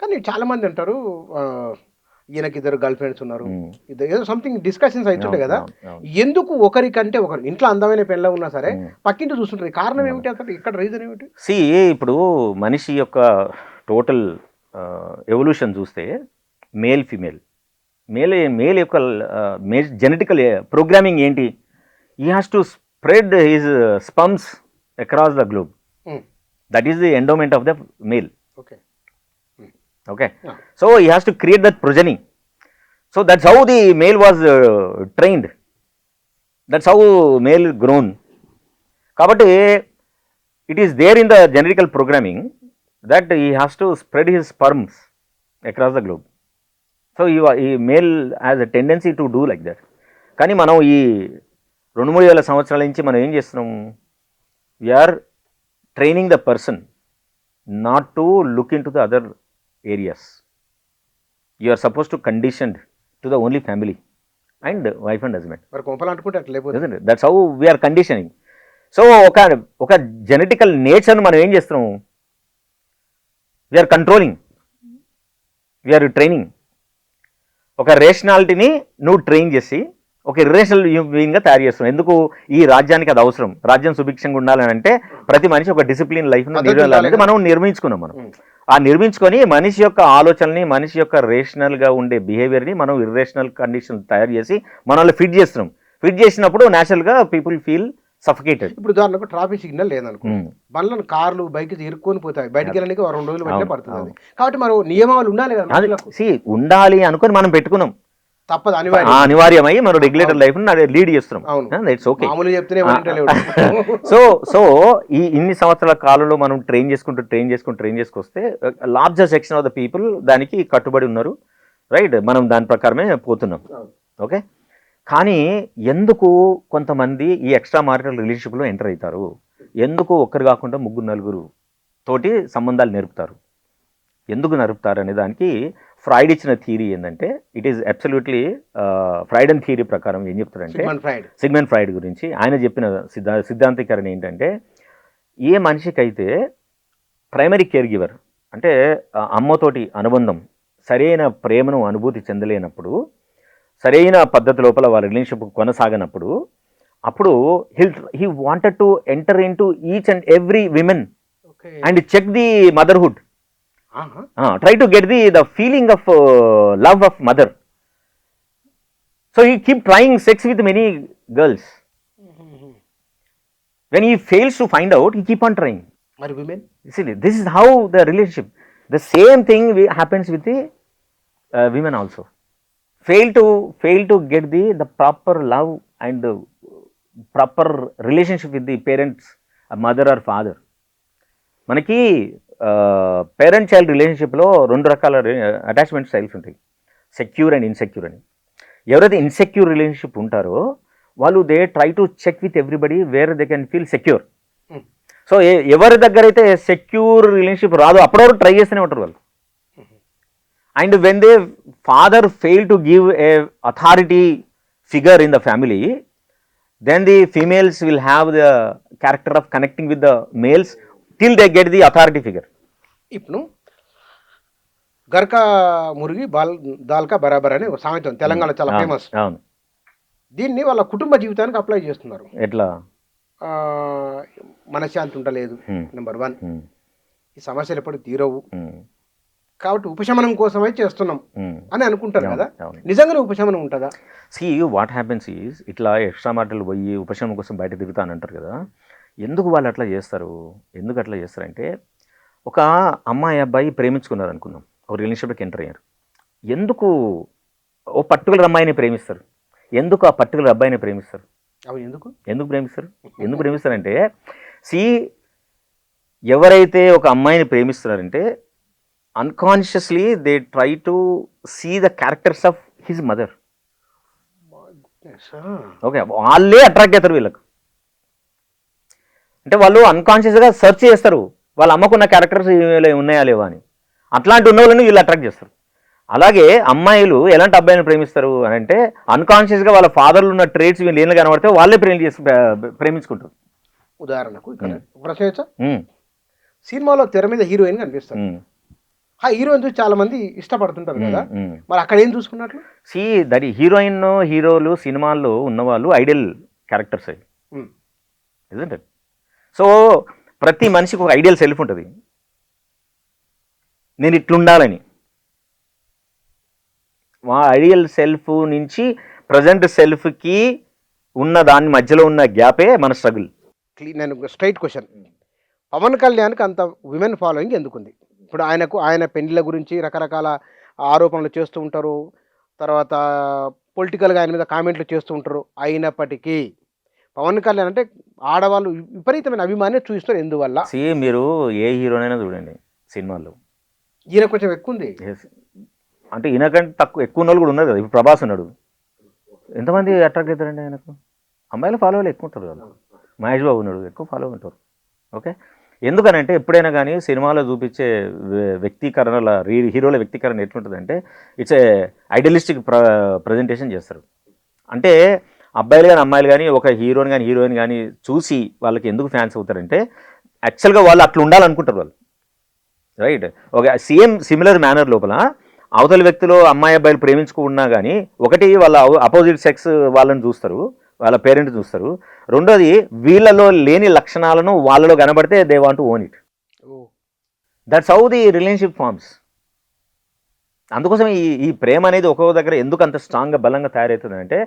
కానీ చాలామంది అంటారు ఈయనకి ఇద్దరు గర్ల్ ఫ్రెండ్స్ ఉన్నారు. ఉమ్, ఏదో సంథింగ్ డిస్కషన్స్ అవుతుంటాయి అవును కదా! అవును అవును ఎందుకు ఒకరికంటే ఒకరు ఇంట్లో అందమైన పెళ్ళ ఉన్నా సరే ఉమ్, పక్కింటి చూస్తుంటారు. కారణం అవును. ఏమిటి అసలు? ఇక్కడ రీజన్ ఏమిటి? సి ఇప్పుడు మనిషి యొక్క టోటల్ ఎవల్యూషన్ చూస్తే మేల్ ఫిమేల్ మేల్ మేల్ యొక్క జెనెటికల్ ప్రోగ్రామింగ్ ఏంటి? He has to spread his sperms across the globe. Hmm. That is the endowment of the male. Okay. Hmm. Okay, ఆ! so he has to create that progeny. So that's how the male was trained. That's how male grown. Kabatti it is there in the genetical programming that he has to spread his sperms across the globe. So he male has a tendency to do like that. కానీ మనం ఈ 2-3 వేల సంవత్సరాల నుంచి మనం ఏం చేస్తున్నాం? We're training the person not to look into the other areas. You are supposed to conditioned to the only family and wife and husband, మరి కొంపలు అంటుకుంటే అట్లా లేకపోతే isn't it? That's how we are conditioning. So ఒక genetical nature మనం ఏం చేస్తున్నాము? We're controlling, we're training. ఒక రేషనాలిటీని నువ్వు ట్రైన్ చేసి ఒక ఇర్రేషనల్ బీయింగ్గా తయారు చేస్తున్నావు. ఎందుకు? ఈ రాజ్యానికి అది అవసరం. రాజ్యం సుభిక్షంగా ఉండాలని అంటే ప్రతి మనిషి ఒక డిసిప్లిన్ లైఫ్ను నిర్వహించాలనేది మనం నిర్మించుకున్నాం. మనం ఆ నిర్మించుకొని మనిషి యొక్క ఆలోచనని, మనిషి యొక్క రేషనల్గా ఉండే బిహేవియర్ని మనం ఇర్రేషనల్ కండిషన్ తయారు చేసి మనల్ని ఫిట్ చేస్తున్నాం. ఫిట్ చేసినప్పుడు న్యాచురల్గా పీపుల్ ఫీల్ సఫికేటెడ్. ఇప్పుడు ఉదాహరణకు ట్రాఫిక్ సిగ్నల్ లేదనుకో, బండ్లను కార్లు బైక్ ఇరుక్కొని పోతాయి. బయటికి వెళ్ళడానికి 2 రోజులు బట్టే పడుతుంది అది. కాబట్టి మరి నియమాలు ఉండాలి కదా మనుషులకు. ఉండాలి అనుకొని మనం పెట్టుకున్నాం. తప్పదు, అనివార్యం. అనివార్యమై మనం రెగ్యులేటర్ లైఫ్ లీడ్ చేస్తున్నాం. అవును. It's okay. మామూలుగా చెప్తేనే వింటలేడు. సో ఈ ఇన్ని సంవత్సరాల కాలంలో మనం ట్రైన్ చేసుకొస్తే larger section of the people దానికి కట్టుబడి ఉన్నారు. రైట్, మనం దాని ప్రకారమే పోతున్నాం. ఓకే. కానీ ఎందుకు కొంతమంది ఈ ఎక్స్ట్రా మారిటల్ రిలేషన్షిప్లో ఎంటర్ అవుతారు? ఎందుకు ఒక్కరు కాకుండా 3-4 తోటి సంబంధాలు నేర్పుతారు? ఎందుకు నరుపుతారు అనే దానికి ఫ్రాయిడ్ ఇచ్చిన థియరీ ఏంటంటే, it is absolutely Freud and theory ప్రకారం ఏం చెప్తారంటే, సిగ్మండ్ ఫ్రాయిడ్ గురించి ఆయన చెప్పిన సిద్ధాంతీకరణ ఏంటంటే, ఏ మనిషికైతే ప్రైమరీ కేర్ గివర్ అంటే అమ్మతోటి అనుబంధం, సరైన ప్రేమను అనుభూతి చెందలేనప్పుడు, సరైన పద్ధతి లోపల వాళ్ళ రిలేషన్షిప్ కొనసాగనప్పుడు, అప్పుడు he wanted to enter into each and every women and check the motherhood. Try to get the feeling of love of mother. So he keep trying sex with many girls. When he fails to find out, he keep on trying. Mari women? See, this is how the relationship. The same thing happens with the women also. Fail to get the proper love and proper relationship with the parents, mother or father. మనకి parent child రిలేషన్షిప్లో 2 రకాల attachment styles ఉంటాయి, secure and insecure అని. ఎవరైతే insecure relationship ఉంటారో వాళ్ళు they try to check with everybody where they can feel secure. So ఎవరి దగ్గర అయితే సెక్యూర్ రిలేషన్షిప్ రాదో అప్పటి వరకు ట్రై చేస్తూనే ఉంటారు వాళ్ళు. And when they father fail to give a authority figure in the family, then the females will have the character of connecting with the males till they get the authority figure. ఇప్పుడు గర్కా మురిగి దాల్కా బరాబర్ అనే ఒక సామెత ఉంది, తెలంగాణ చాలా famous. అవును. దీన్ని వాళ్ళ కుటుంబ జీవితానికి అప్లై చేస్తున్నారు. ఎట్లా? మనశ్శాంతి ఉండలేదు, నెంబర్ 1. ఈ సమస్యలు ఎప్పుడు తీరవు కాబట్టి ఉపశమనం కోసమే చేస్తున్నాం అని అనుకుంటారు కదా. నిజంగానే ఉపశమనం ఉంటుందా? సీ వాట్ హ్యాపెన్స్ ఈజ్, ఇట్లా ఎక్స్ట్రా మాటలు పోయి ఉపశమనం కోసం బయట తిరుగుతా అంటారు కదా. ఎందుకు వాళ్ళు అట్లా చేస్తారు? ఎందుకు అట్లా చేస్తారంటే, ఒక అమ్మాయి అబ్బాయి ప్రేమించుకున్నారు అనుకుందాం, ఒక రిలేషన్షిప్కి ఎంటర్ అయ్యారు. ఎందుకు ఓ పర్టికులర్ అమ్మాయిని ప్రేమిస్తారు? ఎందుకు ఆ పర్టికులర్ అబ్బాయిని ప్రేమిస్తారు? ఎందుకు ప్రేమిస్తారంటే, ఎవరైతే ఒక అమ్మాయిని ప్రేమిస్తున్నారంటే unconsciously they try to see the characters of his mother. Okay, వాళ్ళే అట్రాక్ట్ అవుతారు వీళ్ళకు. అంటే వాళ్ళు అన్కాన్షియస్గా సెర్చ్ చేస్తారు వాళ్ళ అమ్మకున్న క్యారెక్టర్స్ ఉన్నాయా లేవా అని. అట్లాంటి ఉన్న వాళ్ళని వీళ్ళు అట్రాక్ట్ చేస్తారు. అలాగే అమ్మాయిలు ఎలాంటి అబ్బాయిని ప్రేమిస్తారు అని అంటే, అన్కాన్షియస్గా వాళ్ళ ఫాదర్లు ఉన్న ట్రేట్స్ వీళ్ళు ఏళ్ళు కనబడితే వాళ్ళే ప్రేమించుకుంటారు. ఉదాహరణకు సినిమాలో తెర మీద హీరోయిన్ కనిపిస్తారు, ఆ హీరోయిన్ చూసి చాలా మంది ఇష్టపడుతుంటారు కదా, మరి అక్కడ ఏం చూసుకున్నట్లు? సి దట్ హీరోయిన్ హీరోలు సినిమాల్లో ఉన్నవాళ్ళు ఐడియల్ క్యారెక్టర్స్ అవి, ఇదంటే. సో ప్రతి మనిషికి ఒక ఐడియల్ సెల్ఫ్ ఉంటుంది, నేను ఇట్లుండాలని. మా ఐడియల్ సెల్ఫ్ నుంచి ప్రజెంట్ సెల్ఫ్కి ఉన్న దాని మధ్యలో ఉన్న గ్యాపే మన స్ట్రగుల్. నేను స్ట్రైట్ క్వశ్చన్, పవన్ కళ్యాణ్కి అంత విమెన్ ఫాలోయింగ్ ఎందుకుంది? ఇప్పుడు ఆయన పెళ్లిల గురించి రకరకాల ఆరోపణలు చేస్తూ ఉంటారు, తర్వాత పొలిటికల్గా ఆయన మీద కామెంట్లు చేస్తూ ఉంటారు. అయినప్పటికీ పవన్ కళ్యాణ్ అంటే ఆడవాళ్ళు విపరీతమైన అభిమానం చూపిస్తారు, ఎందువల్ల? సేమ్ మీరు ఏ హీరోనైనా చూడండి సినిమాల్లో, ఈయన కొంచెం ఎక్కువ ఉంది. అంటే ఈయనకంటే తక్కువ ఎక్కువ ఉన్న వాళ్ళు కూడా ఉన్నారు కదా. ఇప్పుడు ప్రభాస్ ఉన్నాడు, ఎంతమంది అట్రాక్ట్ అవుతారండి ఆయనకు? అమ్మాయిల ఫాలోవర్లు ఎక్కువ ఉంటారు కదా. మహేష్ బాబు ఉన్నాడు, ఎక్కువ ఫాలో ఉంటారు. ఓకే, ఎందుకనంటే ఎప్పుడైనా కానీ సినిమాలో చూపించే వ్యక్తీకరణల హీరోల వ్యక్తీకరణ ఎట్లుంటుందంటే ఇట్స్ ఏ ఐడియలిస్టిక్ ప్రజెంటేషన్ చేస్తారు. అంటే అబ్బాయిలు కానీ అమ్మాయిలు కానీ ఒక హీరోని కానీ హీరోయిన్ కానీ చూసి వాళ్ళకి ఎందుకు ఫ్యాన్స్ అవుతారంటే యాక్చువల్గా వాళ్ళు అట్లా ఉండాలనుకుంటారు వాళ్ళు, రైట్? ఒక సిమిలర్ మేనర్ లోపల అవతల వ్యక్తిలో అమ్మాయి అబ్బాయిలు ప్రేమించుకున్నా కానీ ఒకటి వాళ్ళ అపోజిట్ సెక్స్ వాళ్ళని చూస్తారు, వాళ్ళ పేరెంట్ చూస్తారు. రెండోది వీళ్ళలో లేని లక్షణాలను వాళ్ళలో కనబడితే they want to own it. That's how the relationship forms. అందుకోసం ఈ ప్రేమ అనేది ఒక్కొక్క దగ్గర ఎందుకు అంత స్ట్రాంగ్గా బలంగా తయారవుతుంది అంటే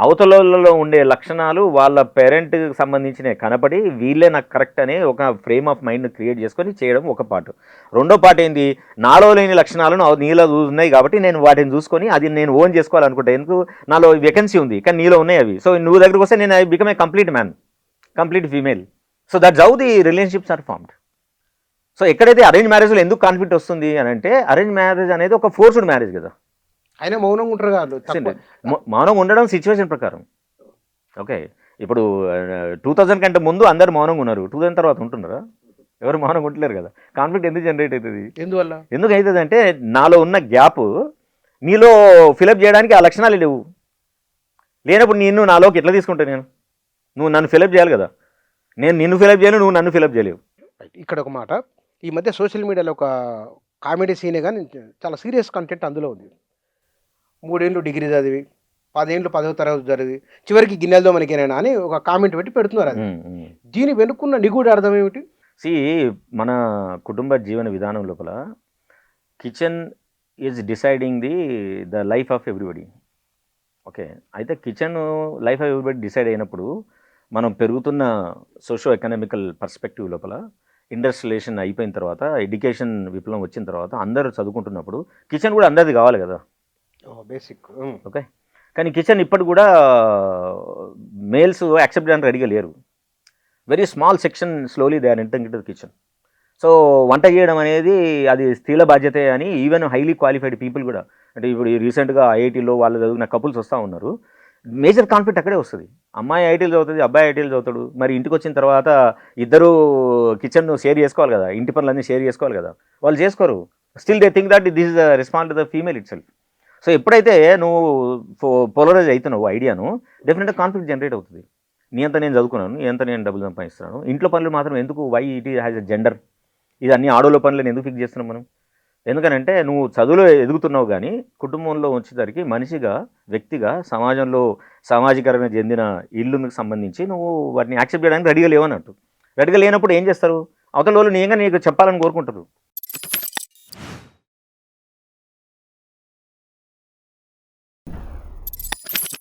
అవతలలో ఉండే లక్షణాలు వాళ్ళ పేరెంట్కి సంబంధించిన కనపడి వీళ్ళే నాకు కరెక్ట్ అనే ఒక ఫ్రేమ్ ఆఫ్ మైండ్ క్రియేట్ చేసుకొని చేయడం ఒక పార్ట్. రెండో పార్ట్ ఏంది, నాలో లేని లక్షణాలను నీలో ఉన్నాయి కాబట్టి నేను వాటిని చూసుకొని అది నేను ఓన్ చేసుకోవాలనుకుంటా. ఎందుకు, నాలో వేకెన్సీ ఉంది కానీ నీలో ఉన్నాయి అవి. సో నువ్వు దగ్గరకు వస్తే నేను I become a complete man, complete female. So that's how the relationships are formed. So ఎక్కడైతే అరేంజ్ మ్యారేజ్లో ఎందుకు కాన్ఫ్లిక్ట్ వస్తుంది అని అంటే అరేంజ్ మ్యారేజ్ అనేది ఒక ఫోర్స్డ్ మ్యారేజ్ కదా. ఆయన మౌనంగా ఉంటారు కాదు, మౌనంగా ఉండడం సిచ్యువేషన్ ప్రకారం. ఓకే, ఇప్పుడు 2000 కంటే ముందు అందరు మౌనంగా ఉన్నారు, 2000 తర్వాత ఉంటున్నారా? ఎవరు మౌనంగా ఉండలేరు కదా. కాన్ఫ్లిక్ట్ ఎందుకు జనరేట్ అవుతుంది? ఎందువల్ల? ఎందుకు అవుతుంది అంటే నాలో ఉన్న గ్యాప్ నీలో ఫిలప్ చేయడానికి ఆ లక్షణాలు లేవు. లేనప్పుడు నిన్ను నాలోకి ఎట్లా తీసుకుంటా? నువ్వు నన్ను ఫిలప్ చేయాలి కదా. నేను నిన్ను ఫిలప్ చేయలేవు, నువ్వు నన్ను ఫిలప్ చేయలేవు. ఇక్కడ ఒక మాట, ఈ మధ్య సోషల్ మీడియాలో ఒక కామెడీ సీనే కానీ చాలా సీరియస్ కంటెంట్ అందులో ఉంది. 3 ఏళ్ళు డిగ్రీ చదివి 10 ఏళ్ళు 10వ తరగతి చదివి చివరికి గిన్నెలతో మనకేనా అని ఒక కామెంట్ పెట్టి పెడుతున్నారు. అది దీని వెనుక్కున్న నిగూఢ అర్థం ఏమిటి? మన కుటుంబ జీవన విధానం లోపల kitchen is deciding the life of everybody. Okay, అయితే kitchen life of everybody decide అయినప్పుడు మనం పెరుగుతున్న సోషో ఎకనామికల్ పర్స్పెక్టివ్ లోపల ఇండస్ట్రియలైజేషన్ అయిపోయిన తర్వాత, ఎడ్యుకేషన్ విప్లవం వచ్చిన తర్వాత అందరూ చదువుకుంటున్నప్పుడు కిచెన్ కూడా అందరిది కావాలి కదా, బేసిక్. ఓకే, కానీ కిచెన్ ఇప్పటి కూడా మేల్స్ యాక్సెప్ట్ చేయడానికి రెడీగా లేరు. Very small section slowly they are entering into the kitchen. So వంట చేయడం అనేది అది స్త్రీల బాధ్యతే అని ఈవెన్ హైలీ క్వాలిఫైడ్ పీపుల్ కూడా, అంటే ఇప్పుడు రీసెంట్గా ఐఐటీలో వాళ్ళు చదివిన కపుల్స్ వస్తూ ఉన్నారు. మేజర్ కాన్ఫ్లిక్ట్ అక్కడే వస్తుంది. అమ్మాయి ఐటీలు చదువుతుంది, అబ్బాయి ఐటీలు చదువుతాడు. మరి ఇంటికి వచ్చిన తర్వాత ఇద్దరు కిచెన్ షేర్ చేసుకోవాలి కదా, ఇంటి పనులన్నీ షేర్ చేసుకోవాలి కదా, వాళ్ళు చేసుకోరు. Still they think that this is the response to the female it self. So ఎప్పుడైతే నువ్వు పోలరైజ్ అవుతున్నావు ఐడియాను, డెఫినెట్గా కాన్ఫ్లిక్ట్ జనరేట్ అవుతుంది. నీ అంతా నేను చదువుకున్నాను, నీ అంతా నేను డబ్బులు సంపాదిస్తున్నాను, ఇంట్లో పనులు మాత్రం ఎందుకు, why it has a gender, ఇది అన్ని ఆడోళ్ళ పనులను ఎందుకు ఫిక్స్ చేస్తున్నాం మనం? ఎందుకనంటే నువ్వు చదువులో ఎదుగుతున్నావు కానీ కుటుంబంలో వచ్చేసరికి మనిషిగా, వ్యక్తిగా, సమాజంలో సామాజికరణ చెందిన ఇల్లుకు సంబంధించి నువ్వు వాటిని యాక్సెప్ట్ చేయడానికి రెడీగా లేవన్నట్టు. రెడీగా లేనప్పుడు ఏం చేస్తారు? అవతల వాళ్ళు నీకు చెప్పాలని కోరుకుంటారు.